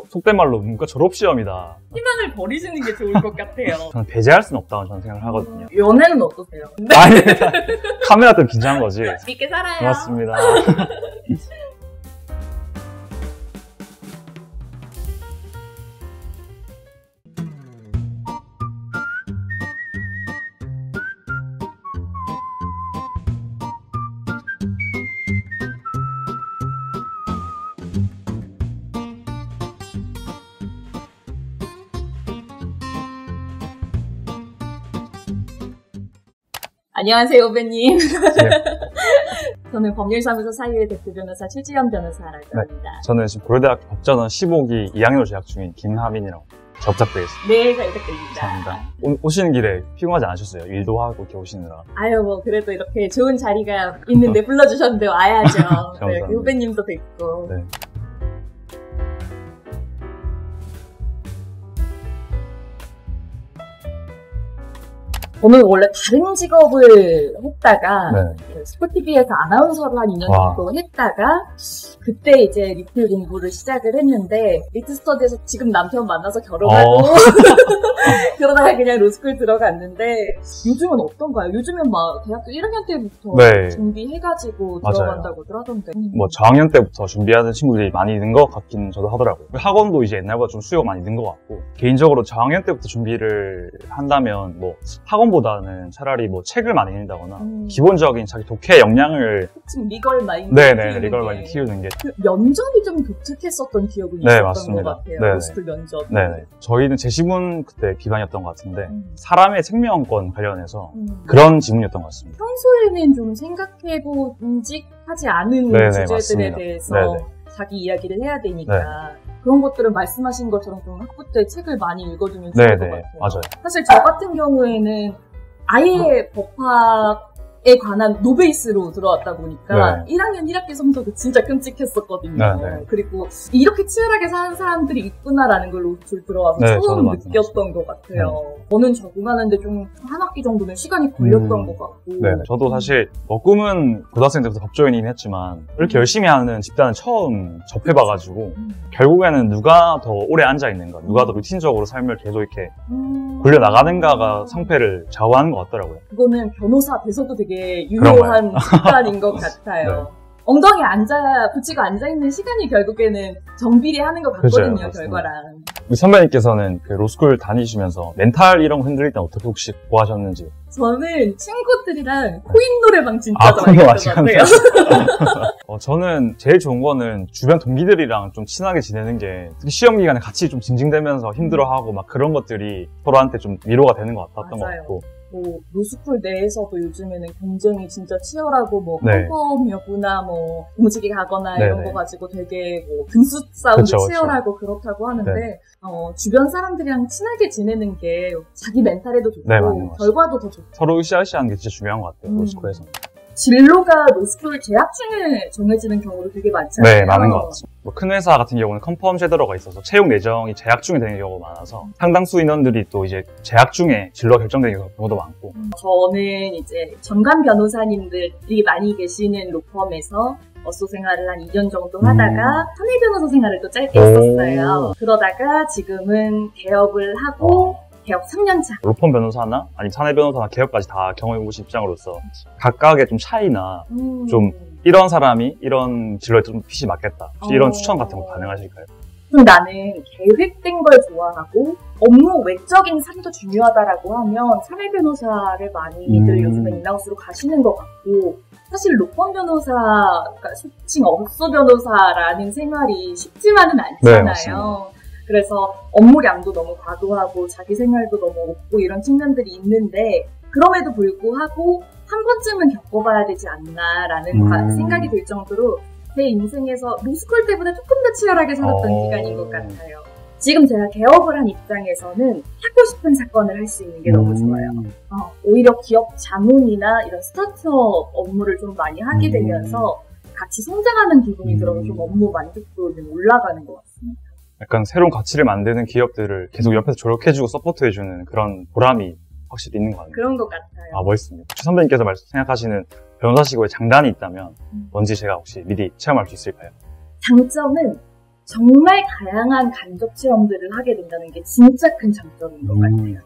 속된 말로 문과 졸업시험이다. 희망을 버리시는 게 좋을 것 같아요. 저는 배제할 수는 없다고 저는 생각을 하거든요. 연애는 어떠세요? 아니, 카메라 때문에 긴장한 거지. 믿게 살아요. 고맙습니다. 안녕하세요, 후배님. 네. 저는 법률사무소 사유의 대표 변호사 최지연 변호사라고 합니다. 저는 지금 고려대학교 법전원 15기 2학년으로 재학 중인 김하민이라고 잘 부탁드리겠습니다. 네, 잘 부탁드립니다. 감사합니다. 오시는 길에 피곤하지 않으셨어요? 일도 하고 이렇게 오시느라. 아유, 뭐 그래도 이렇게 좋은 자리가 있는데 불러주셨는데 와야죠. 네, 그 후배님도 뵙고. 네. 저는 원래 다른 직업을 했다가 네. 스포티비에서 아나운서를 한 2년 정도 했다가 그때 이제 리플 공부를 시작을 했는데 리트 스터디에서 지금 남편 만나서 결혼하고 그러다가 그냥 로스쿨 들어갔는데 요즘은 어떤가요? 요즘은 막 대학교 1학년 때부터 네. 준비해가지고 맞아요. 들어간다고들 하던데 뭐 저학년 때부터 준비하는 친구들이 많이 있는 것 같긴 저도 하더라고요. 학원도 이제 옛날보다 좀 수요가 많이 는 것 같고 개인적으로 저학년 때부터 준비를 한다면 뭐 학원보다는 차라리 뭐 책을 많이 읽는다거나 기본적인 자기 독해 역량을 지금 리걸 마인드 네네 리걸 마인드 키우는 게 그 면접이 좀 독특했었던 기억이 네, 있었던 맞습니다. 것 같아요. 네네. 로스쿨 면접. 네네. 저희는 제 지문 그때 기반이었던 것 같은데 사람의 생명권 관련해서 그런 지문이었던 것 같습니다. 평소에는 좀 생각해보지 않은 네네, 주제들에 맞습니다. 대해서 네네. 자기 이야기를 해야 되니까 그런 것들은 말씀하신 것처럼 좀 학부 때 책을 많이 읽어두면 좋을 것 네네. 같아요. 맞아요. 사실 저 같은 경우에는 아예 법학에 관한 노베이스로 들어왔다 보니까 1학년 1학기 성적이 진짜 끔찍했었거든요. 네네. 그리고 이렇게 치열하게 사는 사람들이 있구나라는 걸 로스쿨 들어와서 처음 느꼈던 것 같아요. 저는 적응하는데 좀 한 학기 정도는 시간이 걸렸던 것 같고. 네, 저도 사실 뭐 꿈은 고등학생 때부터 법조인이긴 했지만 이렇게 열심히 하는 집단은 처음 접해봐가지고 결국에는 누가 더 오래 앉아있는가, 누가 더 루틴적으로 삶을 계속 이렇게 굴려나가는가가 성패를 좌우하는 것 같더라고요. 그거는 변호사 돼서도 되게 유효한 습관인 것 같아요. 네. 엉덩이에 붙이고 앉아있는 시간이 결국에는 정비례하는 것 같거든요, 그렇죠, 결과랑. 우리 선배님께서는 그 로스쿨 다니시면서 멘탈 이런 거 흔들릴 때 어떻게 혹시 뭐 하셨는지? 저는 친구들이랑 코인 노래방 진짜 좋아했던 것 같아요. 저는 제일 좋은 거는 주변 동기들이랑 좀 친하게 지내는 게 특히 시험 기간에 같이 좀 징징대면서 힘들어하고 막 그런 것들이 서로한테 좀 위로가 되는 것 같았던 것 같고. 뭐 로스쿨 내에서도 요즘에는 경쟁이 진짜 치열하고 뭐 컨펌이었구나 뭐 무지개 가거나 이런 거 가지고 되게 뭐 등수 싸움도 치열하고 그렇다고 하는데 주변 사람들이랑 친하게 지내는 게 자기 멘탈에도 좋고 결과도 더 좋고 서로 으쌰으쌰하는 게 진짜 중요한 것 같아요. 로스쿨에서. 진로가 로스쿨 재학 중에 정해지는 경우도 되게 많잖아요. 네, 많은 것 같습니다. 뭐 큰 회사 같은 경우는 컨펌 제도가 있어서 채용 내정이 재학 중에 되는 경우가 많아서 상당수 인원들이 또 이제 재학 중에 진로가 결정되는 경우도 많고. 저는 이제 전관 변호사님들이 많이 계시는 로펌에서 업소 생활을 한 2년 정도 하다가 사내 변호사 생활을 또 짧게 했었어요. 그러다가 지금은 개업을 하고 개업 3년차. 로펌 변호사나 아니면 사내 변호사나 개업까지 다 경험해보신 입장으로서 각각의 좀 차이나 좀 이런 사람이 이런 진로에 좀 핏이 맞겠다. 이런 추천 같은 거 가능하실까요? 나는 계획된 걸 좋아하고 업무 외적인 삶도 중요하다라고 하면 사내 변호사를 많이들 요즘에 인하우스로 가시는 것 같고 사실 로펌 변호사가 소칭 업소 변호사라는 생활이 쉽지만은 않잖아요. 그래서 업무량도 너무 과도하고 자기 생활도 너무 없고 이런 측면들이 있는데 그럼에도 불구하고 한 번쯤은 겪어봐야 되지 않나라는 생각이 들 정도로 제 인생에서 로스쿨 때보다 조금 더 치열하게 살았던 기간인 것 같아요. 지금 제가 개업을 한 입장에서는 하고 싶은 사건을 할 수 있는 게 너무 좋아요. 오히려 기업 자문이나 이런 스타트업 업무를 좀 많이 하게 되면서 같이 성장하는 기분이 들어서 좀 업무 만족도가 올라가는 것 같습니다. 약간 새로운 가치를 만드는 기업들을 계속 옆에서 조력해주고 서포트해주는 그런 보람이 확실히 있는 것 같아요. 그런 것 같아요. 멋있습니다. 최 선배님께서 생각하시는 변호사시고의 장단이 있다면 뭔지 제가 혹시 미리 체험할 수 있을까요? 장점은 정말 다양한 간접 체험들을 하게 된다는 게 진짜 큰 장점인 것 같아요.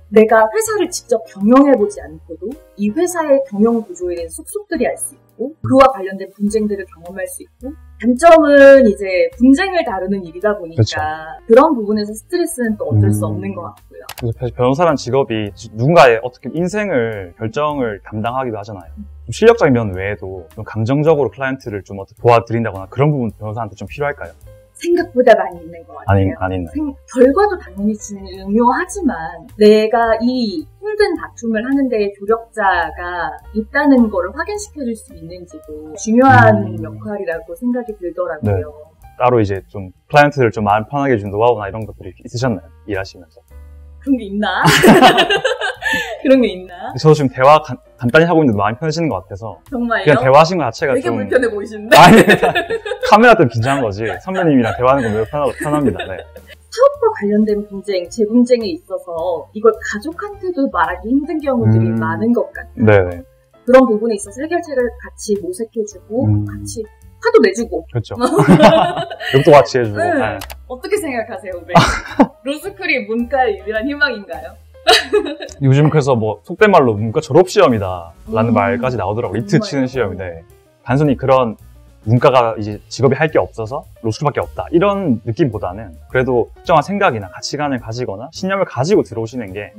내가 회사를 직접 경영해보지 않고도 이 회사의 경영 구조에 대해서 속속들이 알 수 있고 그와 관련된 분쟁들을 경험할 수 있고 단점은 이제 분쟁을 다루는 일이다 보니까 그쵸. 그런 부분에서 스트레스는 또 어쩔 수 없는 것 같고요. 그래서 변호사란 직업이 누군가의 어떻게 인생을 결정을 담당하기도 하잖아요. 좀 실력적인 면 외에도 좀 감정적으로 클라이언트를 좀 어떻게 도와드린다거나 그런 부분 변호사한테 좀 필요할까요? 생각보다 많이 있는 것 같아요. 안 있나요? 결과도 당연히 중요하지만 내가 이 힘든 다툼을 하는 데에 조력자가 있다는 거를 확인시켜줄 수 있는지도 중요한 역할이라고 생각이 들더라고요. 네. 따로 이제 좀 클라이언트를 좀 마음 편하게 해준 노하우나 이런 것들이 있으셨나요? 일하시면서. 그런 게 있나? 그런 게 있나? 저도 지금 대화 간단히 하고 있는데 마음이 편해지는 것 같아서 정말요? 그냥 대화하신 것 자체가 되게 좀 불편해 보이시는데? 아니 카메라 때문에 긴장한 거지 선배님이랑 대화하는 건 매우 편합니다. 네. 사업과 관련된 분쟁, 재분쟁에 있어서 이걸 가족한테도 말하기 힘든 경우들이 많은 것 같아요. 네네. 그런 부분에 있어서 해결책을 같이 모색해주고 같이 화도 내주고 그렇죠. 욕도 같이 해주고. 네. 네. 어떻게 생각하세요, 네? 로스쿨이 문과의 유일한 희망인가요? 요즘 그래서 뭐 속된 말로 문과 졸업시험이다 라는 말까지 나오더라고요. 리트 정말요? 치는 시험인데 단순히 그런 문과가 이제 직업이 할 게 없어서 로스쿨밖에 없다 이런 느낌보다는 그래도 특정한 생각이나 가치관을 가지거나 신념을 가지고 들어오시는 게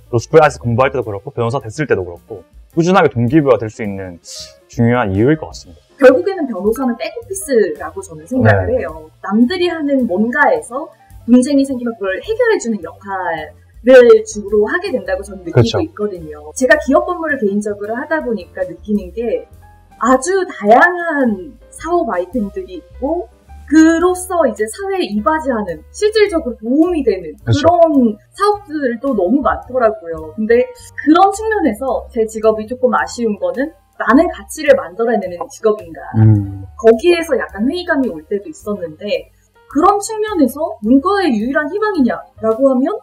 로스쿨에서 공부할 때도 그렇고 변호사 됐을 때도 그렇고 꾸준하게 동기부여가 될 수 있는 중요한 이유일 것 같습니다. 결국에는 변호사는 백오피스라고 저는 생각을 해요. 남들이 하는 뭔가에서 분쟁이 생기면 그걸 해결해주는 역할을 주로 하게 된다고 저는 느끼고 그렇죠. 있거든요. 제가 기업 업무를 개인적으로 하다 보니까 느끼는 게 아주 다양한 사업 아이템들이 있고 그로써 이제 사회에 이바지하는 실질적으로 도움이 되는 그렇죠. 그런 사업들도 너무 많더라고요. 근데 그런 측면에서 제 직업이 조금 아쉬운 거는 나는 가치를 만들어내는 직업인가 거기에서 약간 회의감이 올 때도 있었는데 그런 측면에서 문과의 유일한 희망이냐라고 하면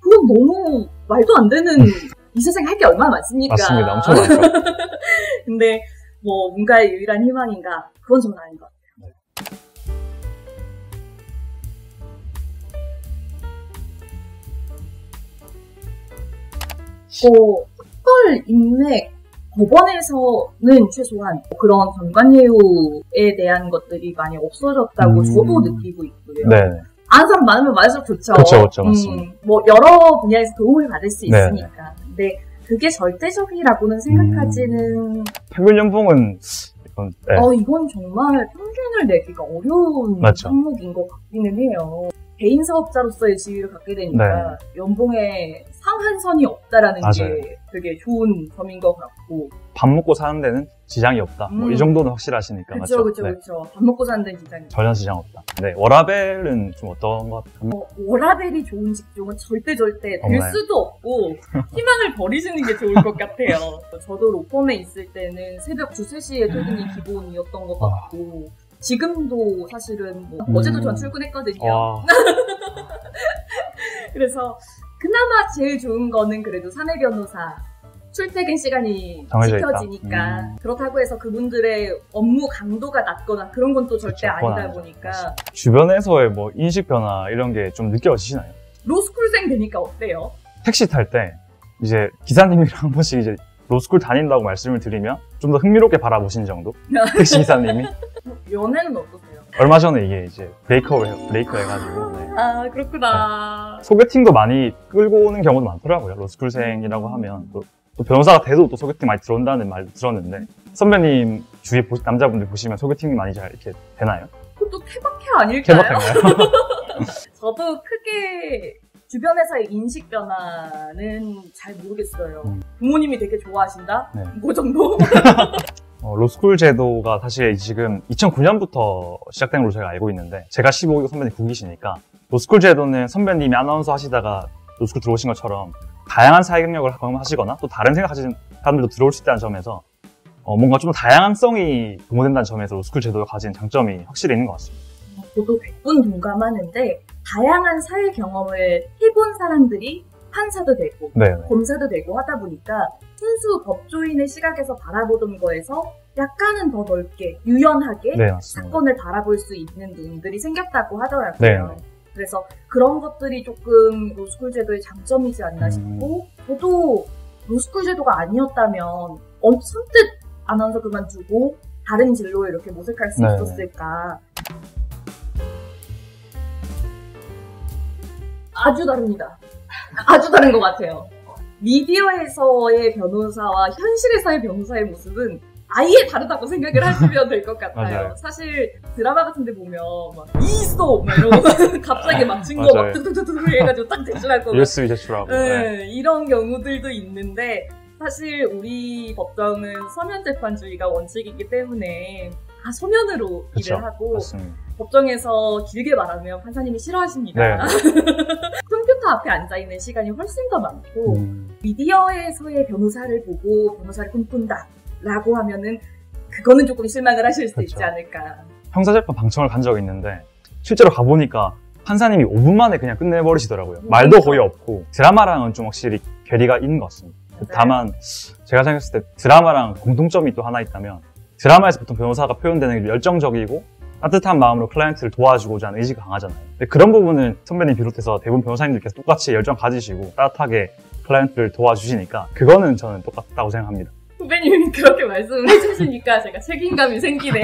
그건 너무 말도 안 되는 이 세상에 할 게 얼마나 많습니까? 맞습니다. 엄청 많죠. 근데 뭐 문과의 유일한 희망인가? 그건 저는 아닌 것 같아요. 특벌 인맥 법원에서는 최소한 그런 전관예우에 대한 것들이 많이 없어졌다고 저도 느끼고 있고요. 네. 아는 사람 많으면 많을수록 좋죠. 그렇죠, 맞습니다. 뭐 여러 분야에서 도움을 받을 수 있으니까. 근데 그게 절대적이라고는 생각하지는. 평균 연봉은 이건, 네. 이건 정말 평균을 내기가 어려운 맞죠. 항목인 것 같기는 해요. 개인 사업자로서의 지위를 갖게 되니까 연봉에 상한선이 없다라는 맞아요. 게 되게 좋은 점인 것 같고. 밥 먹고 사는 데는 지장이 없다. 뭐 이 정도는 확실하시니까. 맞죠? 그렇죠. 밥 먹고 사는 데는 지장이 전혀 지장 없다. 네, 워라벨은 좀 어떤 것 같아요? 워라벨이 좋은 직종은 절대 될 없나요? 수도 없고 희망을 버리시는 게 좋을 것 같아요. 저도 로펌에 있을 때는 새벽 2, 3시에 퇴근이 기본이었던 것 같고 지금도 사실은 뭐 어제도 전 출근했거든요. 그래서 그나마 제일 좋은 거는 그래도 사내 변호사 출퇴근 시간이 지켜지니까 그렇다고 해서 그분들의 업무 강도가 낮거나 그런 건 또 절대 아니다 보니까 주변에서의 뭐 인식 변화 이런 게 좀 느껴지시나요? 로스쿨생 되니까 어때요? 택시 탈 때 이제 기사님이랑 한 번씩 이제 로스쿨 다닌다고 말씀을 드리면 좀 더 흥미롭게 바라보신 정도? 택시 기사님이? 연애는 어떠세요? 얼마 전에 이게 이제 브레이크 해가지고. 네. 아, 그렇구나. 네. 소개팅도 많이 끌고 오는 경우도 많더라고요. 로스쿨생이라고 하면. 또 변호사가 돼도 또 소개팅 많이 들어온다는 말도 들었는데, 선배님 주위에 남자분들 보시면 소개팅이 많이 잘 이렇게 되나요? 그것도 케바케 아닐까요? 케바케인가요? 저도 크게 주변에서의 인식 변화는 잘 모르겠어요. 부모님이 되게 좋아하신다? 네. 그 정도? 로스쿨 제도가 사실 지금 2009년부터 시작된 걸로 제가 알고 있는데 제가 15기 선배님 9기시니까 로스쿨 제도는 선배님이 아나운서 하시다가 로스쿨 들어오신 것처럼 다양한 사회 경력을 경험하시거나 또 다른 생각하시는 사람들도 들어올 수 있다는 점에서 뭔가 좀 더 다양성이 도모된다는 점에서 로스쿨 제도가 가진 장점이 확실히 있는 것 같습니다. 저도 100분 동감하는데 다양한 사회 경험을 해본 사람들이 판사도 되고 검사도 되고 하다 보니까 순수 법조인의 시각에서 바라보던 거에서 약간은 더 넓게, 유연하게 네, 맞습니다. 사건을 바라볼 수 있는 눈들이 생겼다고 하더라고요. 네. 그래서 그런 것들이 조금 로스쿨 제도의 장점이지 않나 싶고, 저도 로스쿨 제도가 아니었다면 선뜻 아나운서 그만두고 다른 진로에 이렇게 모색할 수 네. 있었을까. 아주 다릅니다. 아주 다른 것 같아요. 미디어에서의 변호사와 현실에서의 변호사의 모습은 아예 다르다고 생각을 하시면 될 것 같아요. 맞아요. 사실 드라마 같은 데 보면 막 이소! 막 이러고 갑자기 막 증거 막 뚝뚝뚝뚝 해가지고 딱 제출하고 USB 제출하고. 네, 이런 경우들도 있는데 사실 우리 법정은 서면 재판주의가 원칙이기 때문에 다 서면으로 그쵸, 일을 하고 맞습니다. 법정에서 길게 말하면 판사님이 싫어하십니다. 네. 컴퓨터 앞에 앉아있는 시간이 훨씬 더 많고 미디어에서의 변호사를 보고 변호사를 꿈꾼다 라고 하면은 그거는 조금 실망을 하실 수 있지 않을까. 형사재판 방청을 간 적이 있는데 실제로 가보니까 판사님이 5분 만에 그냥 끝내버리시더라고요. 말도 거의 없고 드라마랑은 좀 확실히 괴리가 있는 것 같습니다. 맞아요. 다만 제가 생각했을 때 드라마랑 공통점이 또 하나 있다면 드라마에서 보통 변호사가 표현되는 게 열정적이고 따뜻한 마음으로 클라이언트를 도와주고자 하는 의지가 강하잖아요. 근데 그런 부분은 선배님 비롯해서 대부분 변호사님들께서 똑같이 열정 가지시고 따뜻하게 클라이언트를 도와주시니까 그거는 저는 똑같다고 생각합니다. 후배님이 그렇게 말씀을 해주시니까 제가 책임감이 생기네요.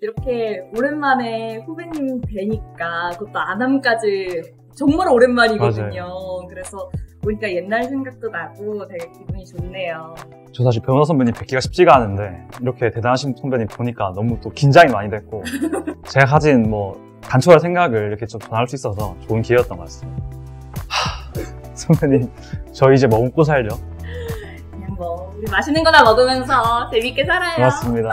이렇게 오랜만에 후배님 뵈니까 그것도 아남까지 정말 오랜만이거든요. 맞아요. 그래서 보니까 옛날 생각도 나고 되게 기분이 좋네요. 저 사실 변호사 선배님 뵙기가 쉽지가 않은데 이렇게 대단하신 선배님 보니까 너무 또 긴장이 많이 됐고 제가 가진 뭐 단촐한 생각을 이렇게 좀 전할 수 있어서 좋은 기회였던 것 같습니다. 선배님 저 이제 먹고 살죠? 그냥 뭐 우리 맛있는 거나 먹으면서 재밌게 살아요. 고맙습니다.